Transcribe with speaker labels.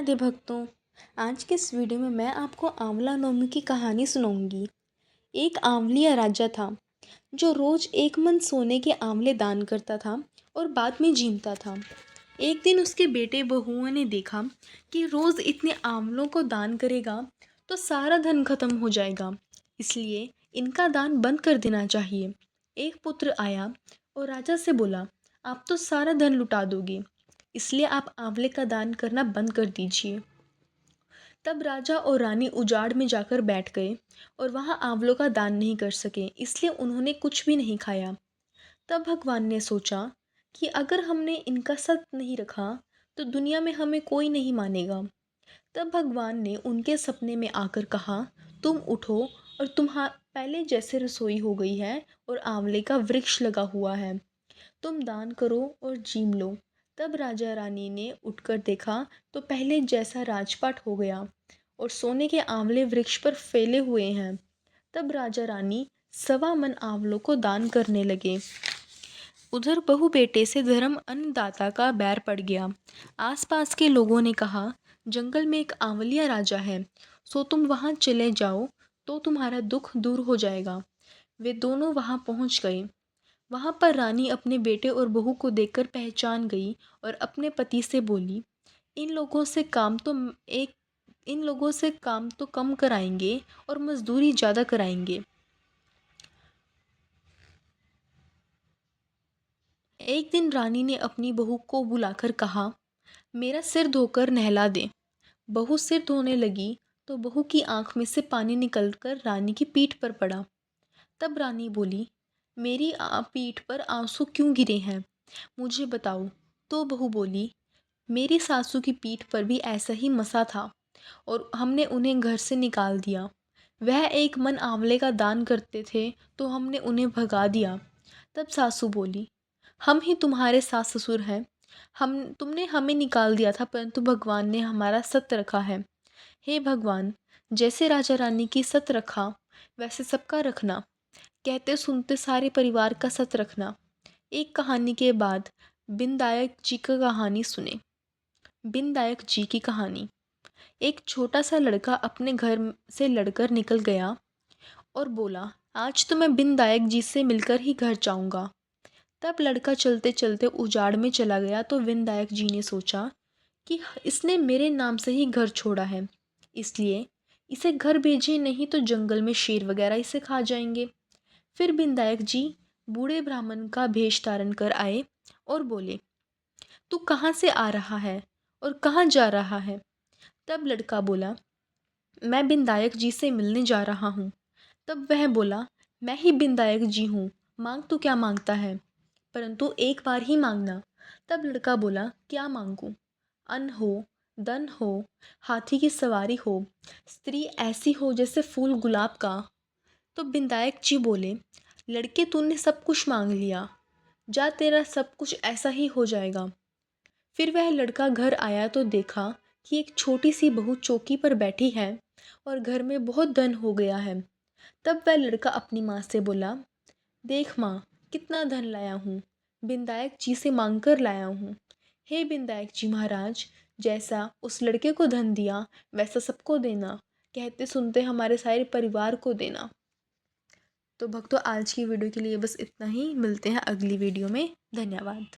Speaker 1: राधे भक्तों। आज के इस वीडियो में मैं आपको आंवला नवमी की कहानी सुनाऊंगी। एक आंवलिया राजा था जो रोज एक मन सोने के आंवले दान करता था और बाद में जीमता था। एक दिन उसके बेटे बहुओं ने देखा कि रोज इतने आंवलों को दान करेगा तो सारा धन खत्म हो जाएगा, इसलिए इनका दान बंद कर देना चाहिए। एक पुत्र आया और राजा से बोला, आप तो सारा धन लुटा दोगे, इसलिए आप आंवले का दान करना बंद कर दीजिए। तब राजा और रानी उजाड़ में जाकर बैठ गए और वहां आंवलों का दान नहीं कर सके, इसलिए उन्होंने कुछ भी नहीं खाया। तब भगवान ने सोचा कि अगर हमने इनका सत नहीं रखा तो दुनिया में हमें कोई नहीं मानेगा। तब भगवान ने उनके सपने में आकर कहा, तुम उठो और पहले जैसे रसोई हो गई है और आंवले का वृक्ष लगा हुआ है, तुम दान करो और जीम लो। तब राजा रानी ने उठकर देखा तो पहले जैसा राजपाट हो गया और सोने के आंवले वृक्ष पर फैले हुए हैं। तब राजा रानी 1.25 मन आंवलों को दान करने लगे। उधर बहू बेटे से धर्म अन्नदाता का बैर पड़ गया। आसपास के लोगों ने कहा, जंगल में एक आंवलिया राजा है, सो तुम वहां चले जाओ तो तुम्हारा दुख दूर हो जाएगा। वे दोनों वहां पहुंच गए। वहां पर रानी अपने बेटे और बहू को देखकर पहचान गई और अपने पति से बोली, इन लोगों से काम तो एक इन लोगों से काम तो कम कराएंगे और मजदूरी ज़्यादा कराएंगे। एक दिन रानी ने अपनी बहू को बुलाकर कहा, मेरा सिर धोकर नहला दे। बहू सिर धोने लगी तो बहू की आंख में से पानी निकलकर रानी की पीठ पर पड़ा। तब रानी बोली, मेरी पीठ पर आंसू क्यों गिरे हैं, मुझे बताओ। तो बहू बोली, मेरी सासू की पीठ पर भी ऐसा ही मसा था और हमने उन्हें घर से निकाल दिया। वह एक मन आंवले का दान करते थे तो हमने उन्हें भगा दिया। तब सासू बोली, हम ही तुम्हारे सास ससुर हैं, हम तुमने हमें निकाल दिया था परंतु भगवान ने हमारा सत्य रखा है। हे भगवान, जैसे राजा रानी की सत रखा वैसे सबका रखना। कहते सुनते सारे परिवार का सत रखना। एक कहानी के बाद बिनदायक जी की कहानी सुने। बिनदायक जी की कहानी। एक छोटा सा लड़का अपने घर से लड़कर निकल गया और बोला, आज तो मैं बिनदायक जी से मिलकर ही घर जाऊंगा। तब लड़का चलते चलते उजाड़ में चला गया तो बिनदायक जी ने सोचा कि इसने मेरे नाम से ही घर छोड़ा है, इसलिए इसे घर भेजे, नहीं तो जंगल में शेर वगैरह इसे खा जाएंगे। फिर बिनदायक जी बूढ़े ब्राह्मण का भेष धारण कर आए और बोले, तू कहाँ से आ रहा है और कहाँ जा रहा है। तब लड़का बोला, मैं बिनदायक जी से मिलने जा रहा हूँ। तब वह बोला, मैं ही बिनदायक जी हूँ, मांग तू क्या मांगता है, परंतु एक बार ही मांगना। तब लड़का बोला, क्या मांगूं। अन्न हो, धन हो, हाथी की सवारी हो, स्त्री ऐसी हो जैसे फूल गुलाब का। तो बिनदायक जी बोले, लड़के तूने सब कुछ मांग लिया, जा तेरा सब कुछ ऐसा ही हो जाएगा। फिर वह लड़का घर आया तो देखा कि एक छोटी सी बहू चौकी पर बैठी है और घर में बहुत धन हो गया है। तब वह लड़का अपनी माँ से बोला, देख माँ, कितना धन लाया हूँ, बिनदायक जी से मांग कर लाया हूँ। हे बिनदायक जी महाराज, जैसा उस लड़के को धन दिया वैसा सबको देना, कहते सुनते हमारे सारे परिवार को देना। तो भक्तों, आज की वीडियो के लिए बस इतना ही। मिलते हैं अगली वीडियो में। धन्यवाद।